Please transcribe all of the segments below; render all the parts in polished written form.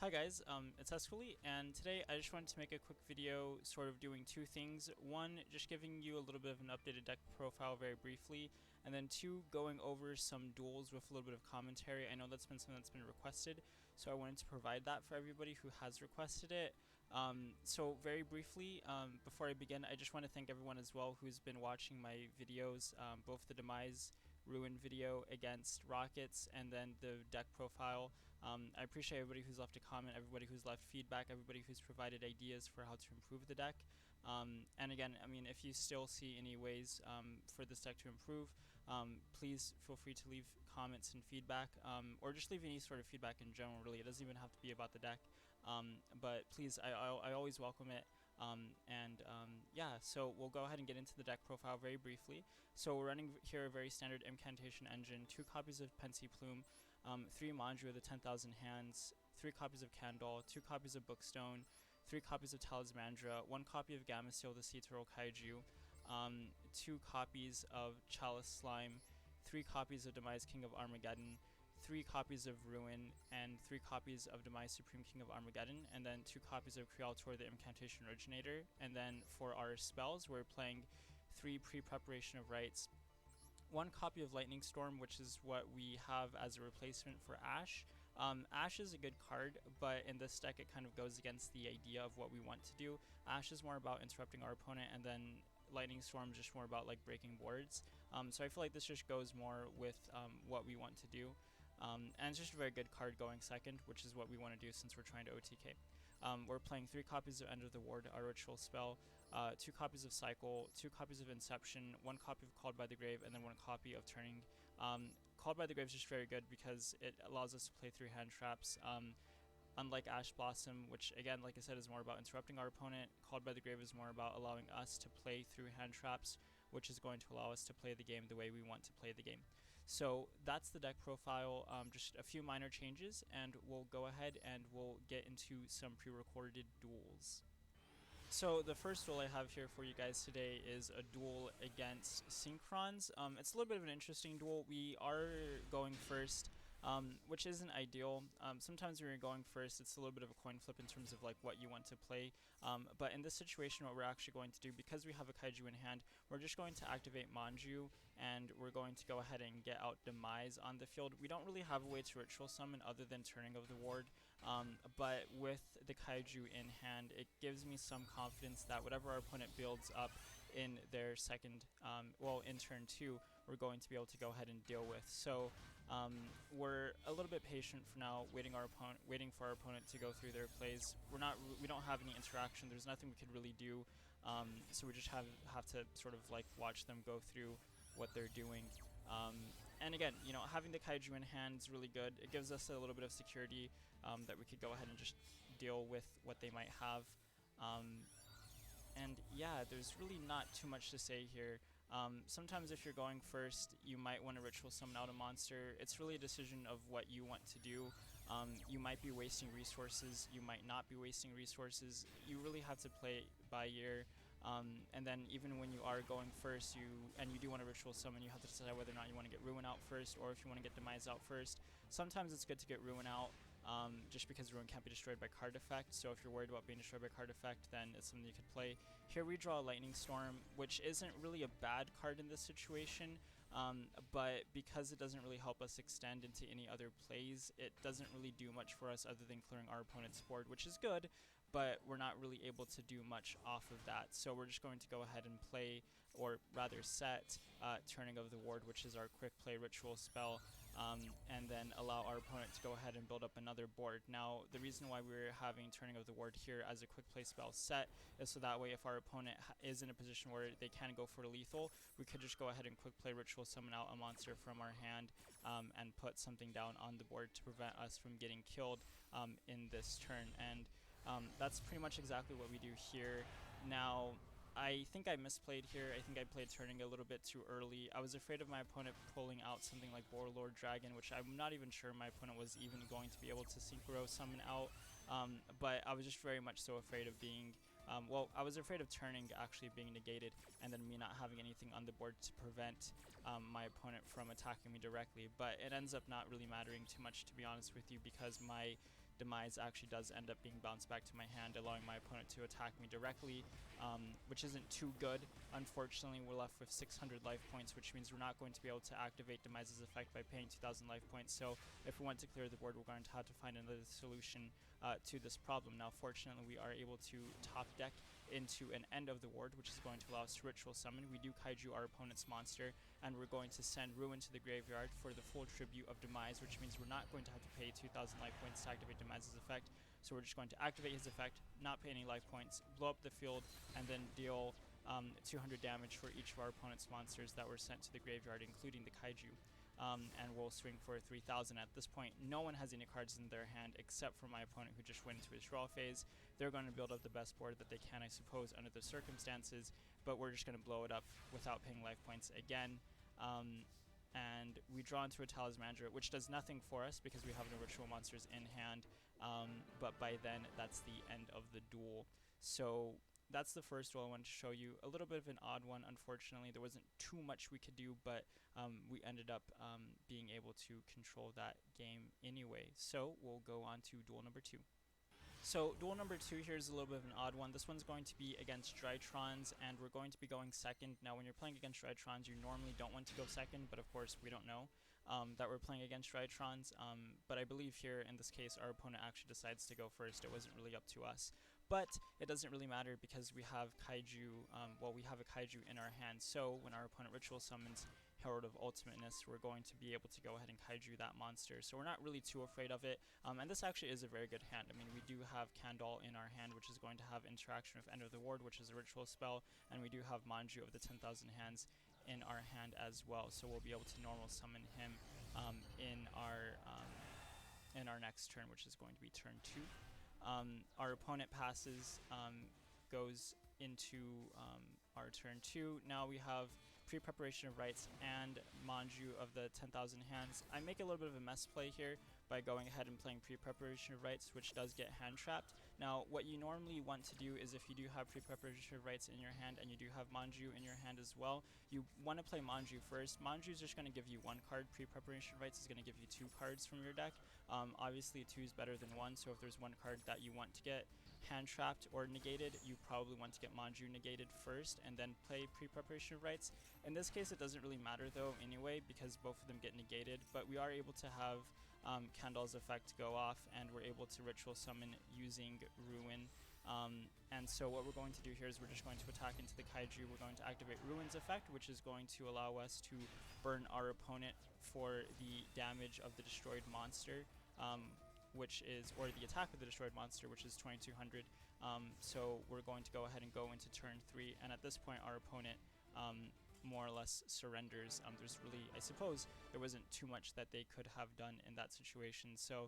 Hi guys, it's Escali, and today I just wanted to make a quick video sort of doing two things. One, just giving you a little bit of an updated deck profile very briefly, and then two, going over some duels with a little bit of commentary. I know that's been something that's been requested, so I wanted to provide that for everybody who has requested it. So very briefly, before I begin, I just want to thank everyone as well who's been watching my videos, both the Demise Ruin video against Rockets and then the deck profile. I appreciate everybody who's left a comment, everybody who's left feedback, everybody who's provided ideas for how to improve the deck. And again, I mean, if you still see any ways for this deck to improve, please feel free to leave comments and feedback, or just leave any sort of feedback in general, really. It doesn't even have to be about the deck. But please, I always welcome it. Yeah, so we'll go ahead and get into the deck profile very briefly. So we're running here a very standard incantation engine, 2 copies of Pensy Plume, 3 Manju of the 10,000 Hands, 3 copies of Candle, 2 copies of Bookstone, 3 copies of Talismandra, 1 copy of Gameciel the Sea Turtle Kaiju, 2 copies of Chalice Slime, 3 copies of Demise King of Armageddon, 3 copies of Ruin, and 3 copies of Demise Supreme King of Armageddon, and then 2 copies of Crealtor the Incantation Originator. And then for our spells, we're playing 3 Pre-Preparation of Rites, 1 copy of Lightning Storm, which is what we have as a replacement for Ash. Ash is a good card, but in this deck it kind of goes against the idea of what we want to do. Ash is more about interrupting our opponent, and then Lightning Storm is just more about like breaking boards. So I feel like this just goes more with what we want to do. And it's just a very good card going second, which is what we want to do since we're trying to OTK. We're playing 3 copies of End of the Ward, our ritual spell, 2 copies of Cycle, 2 copies of Inception, 1 copy of Called by the Grave, and then 1 copy of Turning. Called by the Grave is just very good because it allows us to play 3 hand traps. Unlike Ash Blossom, which again, like I said, is more about interrupting our opponent, Called by the Grave is more about allowing us to play through hand traps, which is going to allow us to play the game the way we want to play the game. So that's the deck profile, just a few minor changes, and we'll go ahead and we'll get into some pre-recorded duels. So the first duel I have here for you guys today is a duel against Synchrons. It's a little bit of an interesting duel. We are going first, which isn't ideal. Sometimes when you're going first, it's a little bit of a coin flip in terms of like what you want to play. But in this situation, what we're actually going to do, because we have a Kaiju in hand, we're just going to activate Manju, and we're going to go ahead and get out Demise on the field. We don't really have a way to ritual summon other than Turning of the Ward, but with the Kaiju in hand, it gives me some confidence that whatever our opponent builds up in their second, in turn 2, we're going to be able to go ahead and deal with. So we're a little bit patient for now, waiting for our opponent to go through their plays. We don't have any interaction. There's nothing we could really do. So we just have to sort of like watch them go through what they're doing. And again, you know, having the Kaiju in hand is really good. It gives us a little bit of security that we could go ahead and just deal with what they might have. And yeah, there's really not too much to say here. Sometimes if you're going first, you might want to ritual summon out a monster. It's really a decision of what you want to do. You might be wasting resources, you might not be wasting resources. You really have to play it by ear. And then even when you are going first, you do want to ritual summon, you have to decide whether or not you want to get Ruin out first or if you want to get Demise out first. Sometimes it's good to get Ruin out, just because Ruin can't be destroyed by card effect. So if you're worried about being destroyed by card effect, then it's something you could play. Here we draw a Lightning Storm, which isn't really a bad card in this situation, but because it doesn't really help us extend into any other plays, it doesn't really do much for us other than clearing our opponent's board, which is good, but we're not really able to do much off of that. So we're just going to go ahead and play, or rather set, Turning of the Ward, which is our quick play ritual spell, and then allow our opponent to go ahead and build up another board. Now, the reason why we're having Turning of the Ward here as a quick play spell set is so that way if our opponent is in a position where they can go for lethal, we could just go ahead and quick play ritual summon out a monster from our hand, and put something down on the board to prevent us from getting killed in this turn. And that's pretty much exactly what we do here. Now, I think I misplayed here. I think I played Turning a little bit too early. I was afraid of my opponent pulling out something like Warlord Dragon, which I'm not even sure my opponent was even going to be able to Synchro summon out. But I was just very much so afraid of being, I was afraid of Turning actually being negated, and then me not having anything on the board to prevent my opponent from attacking me directly. But it ends up not really mattering too much, to be honest with you, because my Demise actually does end up being bounced back to my hand, allowing my opponent to attack me directly, which isn't too good. Unfortunately, we're left with 600 life points, which means we're not going to be able to activate Demise's effect by paying 2,000 life points. So if we want to clear the board, we're going to have to find another solution to this problem. Now, fortunately, we are able to top deck into an end of the ward, which is going to allow us to ritual summon. We do kaiju our opponent's monster, and we're going to send Ruin to the graveyard for the full tribute of Demise, which means we're not going to have to pay 2,000 life points to activate Demise's effect. So we're just going to activate his effect, not pay any life points, blow up the field, and then deal 200 damage for each of our opponent's monsters that were sent to the graveyard, including the kaiju. And we'll swing for 3,000. At this point, no one has any cards in their hand except for my opponent, who just went into his draw phase. They're going to build up the best board that they can, I suppose, under the circumstances, but we're just going to blow it up without paying life points again. And we draw into a Talismandra, which does nothing for us because we have no ritual monsters in hand, but by then, that's the end of the duel. So that's the first duel I wanted to show you. A little bit of an odd one, unfortunately. There wasn't too much we could do, but we ended up being able to control that game anyway. So we'll go on to duel number 2. So duel number 2 here is a little bit of an odd one. This one's going to be against Drytrons, and we're going to be going second. Now, when you're playing against Drytrons, you normally don't want to go second, but of course we don't know that we're playing against Drytrons. But I believe here, in this case, our opponent actually decides to go first. It wasn't really up to us. But it doesn't really matter because we have kaiju, we have a kaiju in our hand. So when our opponent ritual summons Herald of Ultimateness, we're going to be able to go ahead and kaiju that monster. So we're not really too afraid of it. And this actually is a very good hand. I mean, we do have Shaddoll in our hand, which is going to have interaction with End of the Ward, which is a ritual spell. And we do have Manju of the 10,000 Hands in our hand as well. So we'll be able to normal summon him in our next turn, which is going to be turn 2. Our opponent passes, goes into our turn 2. Now we have pre-preparation of rights and Manju of the 10,000 Hands. I make a little bit of a mess play here by going ahead and playing pre-preparation of rights, which does get hand trapped. Now, what you normally want to do is, if you do have pre-preparation of rights in your hand and you do have Manju in your hand as well, you want to play Manju first. Manju is just going to give you 1 card. Pre-preparation of rights is going to give you 2 cards from your deck. Obviously, 2 is better than 1, so if there's 1 card that you want to get hand trapped or negated, you probably want to get Manju negated first and then play pre-preparation of rights. In this case, it doesn't really matter though anyway, because both of them get negated, but we are able to have Shaddoll's effect go off, and we're able to ritual summon using Ruin. And so what we're going to do here is we're just going to attack into the kaiju. We're going to activate Ruin's effect, which is going to allow us to burn our opponent for the damage of the destroyed monster, or the attack of the destroyed monster, which is 2,200. So we're going to go ahead and go into turn 3, and at this point our opponent more or less surrenders. There's really, I suppose, there wasn't too much that they could have done in that situation. So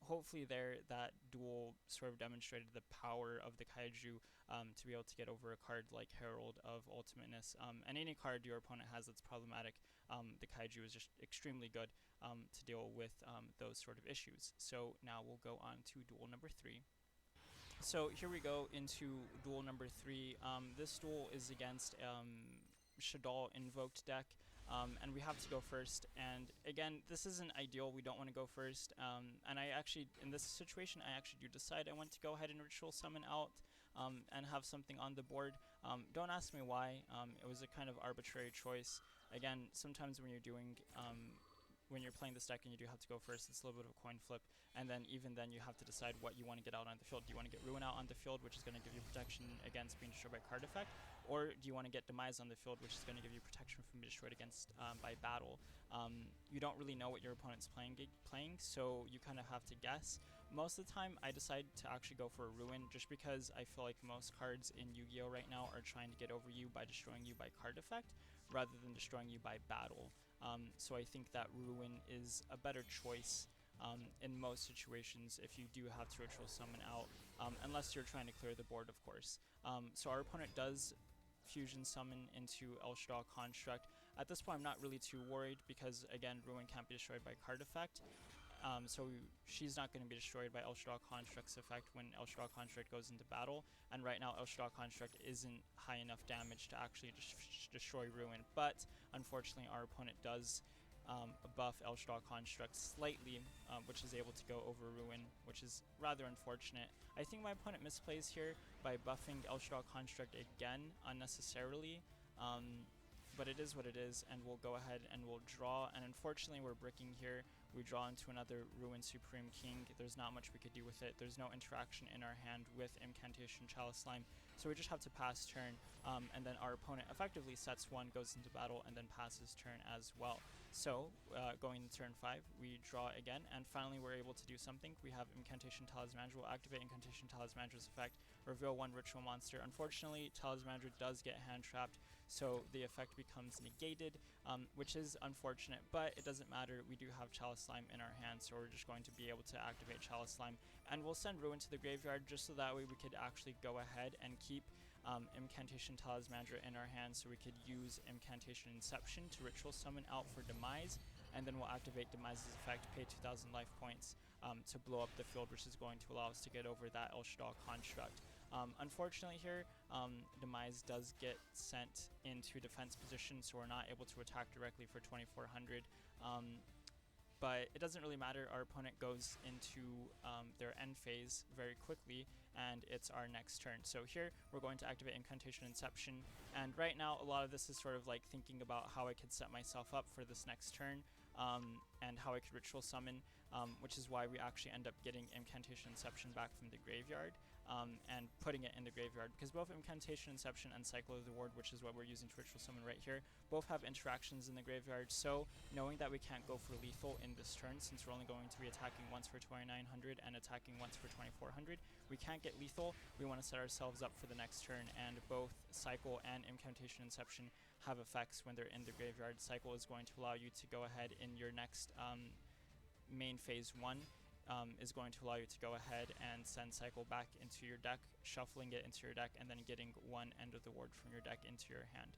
hopefully that duel sort of demonstrated the power of the kaiju to be able to get over a card like Herald of Ultimateness. And any card your opponent has that's problematic, the kaiju is just extremely good to deal with those sort of issues. So now we'll go on to duel number 3. So here we go into duel number 3. This duel is against Shaddoll Invoked deck, and we have to go first. And again, this isn't ideal. We don't want to go first. And I actually, in this situation, I actually do decide I want to go ahead and ritual summon out and have something on the board. Don't ask me why. It was a kind of arbitrary choice. Again, sometimes when you're doing when you're playing this deck and you do have to go first, it's a little bit of a coin flip, and then even then you have to decide what you want to get out on the field. Do you want to get Ruin out on the field, which is going to give you protection against being destroyed by card effect, or do you want to get Demise on the field, which is going to give you protection from being destroyed against by battle? You don't really know what your opponent's playing, so you kind of have to guess. Most of the time, I decide to actually go for a Ruin, just because I feel like most cards in Yu-Gi-Oh right now are trying to get over you by destroying you by card effect, rather than destroying you by battle. So I think that Ruin is a better choice in most situations if you do have to ritual summon out, unless you're trying to clear the board, of course. So our opponent does fusion summon into Shaddoll Construct. At this point, I'm not really too worried because, again, Ruin can't be destroyed by card effect. So she's not going to be destroyed by Shaddoll Construct's effect when Shaddoll Construct goes into battle, and right now Shaddoll Construct isn't high enough damage to actually destroy Ruin, but unfortunately our opponent does buff El Shaddoll construct slightly, which is able to go over Ruin, which is rather unfortunate. I think my opponent misplays here by buffing El Shaddoll construct again unnecessarily, but it is what it is, and we'll go ahead and we'll draw, and unfortunately we're bricking here. We draw into another Ruin Supreme King. There's not much we could do with it. There's no interaction in our hand with Incantation Chalice Slime, so we just have to pass turn, and then our opponent effectively sets one, goes into battle, and then passes turn as well. So, going into turn 5, we draw again, and finally we're able to do something. We have Incantation Talismandra. We'll activate Incantation Talismandra's effect, reveal one ritual monster. Unfortunately, Talismandra does get hand trapped, so the effect becomes negated, which is unfortunate, but it doesn't matter. We do have Chalice Slime in our hand, so we're just going to be able to activate Chalice Slime, and we'll send Ruin to the graveyard just so that way we could actually go ahead and keep Incantation Talismandra in our hand, so we could use Incantation Inception to ritual summon out for Demise, and then we'll activate Demise's effect, pay 2,000 life points to blow up the field, which is going to allow us to get over that El Shaddoll construct. Unfortunately here, Demise does get sent into defense position, so we're not able to attack directly for 2,400. But it doesn't really matter. Our opponent goes into their end phase very quickly, and it's our next turn. So here we're going to activate Incantation Inception, and right now a lot of this is sort of like thinking about how I could set myself up for this next turn, and how I could ritual summon, which is why we actually end up getting Incantation Inception back from the graveyard, and putting it in the graveyard, because both Incantation Inception and Cycle of the Ward, which is what we're using to ritual summon right here, both have interactions in the graveyard. So knowing that we can't go for lethal in this turn, since we're only going to be attacking once for 2,900 and attacking once for 2,400, we can't get lethal. We want to set ourselves up for the next turn, and both Cycle and Incantation Inception have effects when they're in the graveyard. Cycle is going to allow you to go ahead in your next main phase 1, is going to allow you to go ahead and send Cycle back into your deck, shuffling it into your deck, and then getting one End of the Ward from your deck into your hand,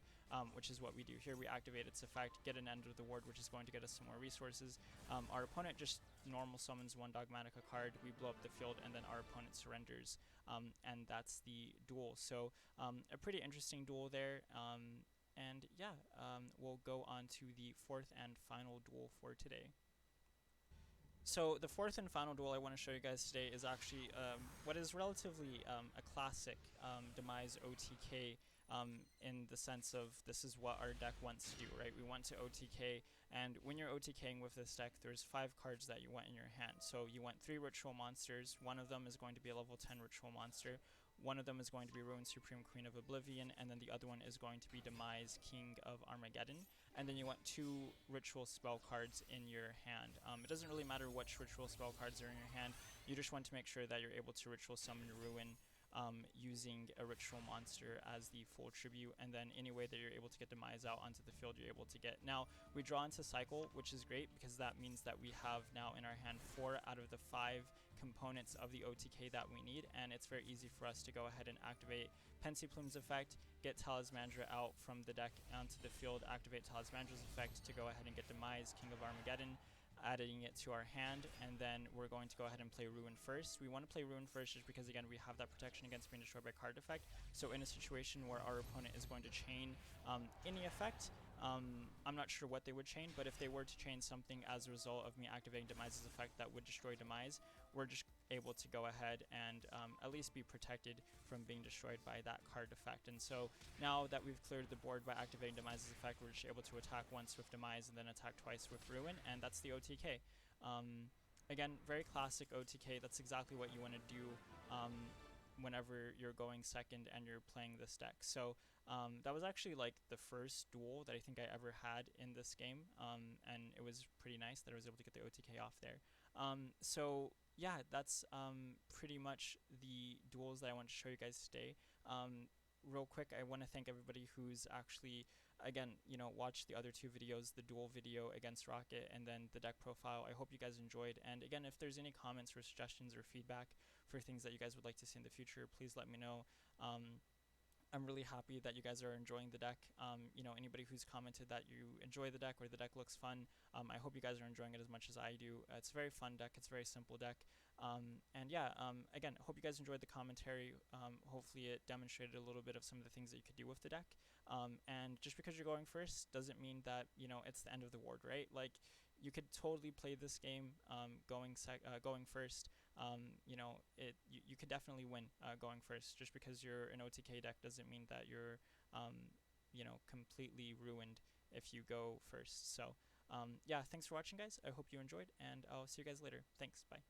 which is what we do here. We activate its effect, get an End of the Ward, which is going to get us some more resources. Our opponent just normal summons one Dogmatica card, we blow up the field, and then our opponent surrenders, and that's the duel. So a pretty interesting duel there, and yeah, we'll go on to the 4th and final duel for today. So the 4th and final duel I want to show you guys today is actually what is relatively a classic Demise OTK, in the sense of this is what our deck wants to do, right? We want to OTK, and when you're OTKing with this deck, there's 5 cards that you want in your hand. So you want 3 ritual monsters. One of them is going to be a level 10 ritual monster. One of them is going to be Ruin Supreme Queen of Oblivion, and then the other one is going to be Demise King of Armageddon. And then you want 2 ritual spell cards in your hand. It doesn't really matter which ritual spell cards are in your hand. You just want to make sure that you're able to ritual summon Ruin using a ritual monster as the full tribute, and then any way that you're able to get Demise out onto the field, you're able to get. Now, we draw into Cycle, which is great because that means that we have now in our hand 4 out of the 5 components of the OTK that we need, and it's very easy for us to go ahead and activate Pensiplume's effect, get Talismandra out from the deck onto the field, activate Talismandra's effect to go ahead and get Demise, King of Armageddon, adding it to our hand, and then we're going to go ahead and play Ruin first. We want to play Ruin first just because, again, we have that protection against being destroyed by card effect. So in a situation where our opponent is going to chain any effect, I'm not sure what they would chain, but if they were to chain something as a result of me activating Demise's effect that would destroy Demise, we're just able to go ahead and at least be protected from being destroyed by that card effect. And so now that we've cleared the board by activating Demise's effect, we're just able to attack once with Demise and then attack twice with Ruin, and that's the OTK. Again, very classic OTK. That's exactly what you want to do whenever you're going second and you're playing this deck. So that was actually like the first duel that I think I ever had in this game, and it was pretty nice that I was able to get the OTK off there. So yeah, that's pretty much the duels that I want to show you guys today. Real quick, I want to thank everybody who's actually, again, watched the other 2 videos, the duel video against Rocket and then the deck profile. I hope you guys enjoyed, and again, if there's any comments or suggestions or feedback for things that you guys would like to see in the future, please let me know. I'm really happy that you guys are enjoying the deck. Anybody who's commented that you enjoy the deck or the deck looks fun, I hope you guys are enjoying it as much as I do. It's a very fun deck. It's a very simple deck. And yeah, again, hope you guys enjoyed the commentary. Hopefully it demonstrated a little bit of some of the things that you could do with the deck. And just because you're going first doesn't mean that, you know, it's the end of the world, right? Like, you could totally play this game going first. You know, you could definitely win going first. Just because you're an OTK deck doesn't mean that you're, you know, completely ruined if you go first. So, yeah, thanks for watching, guys. I hope you enjoyed, and I'll see you guys later. Thanks. Bye.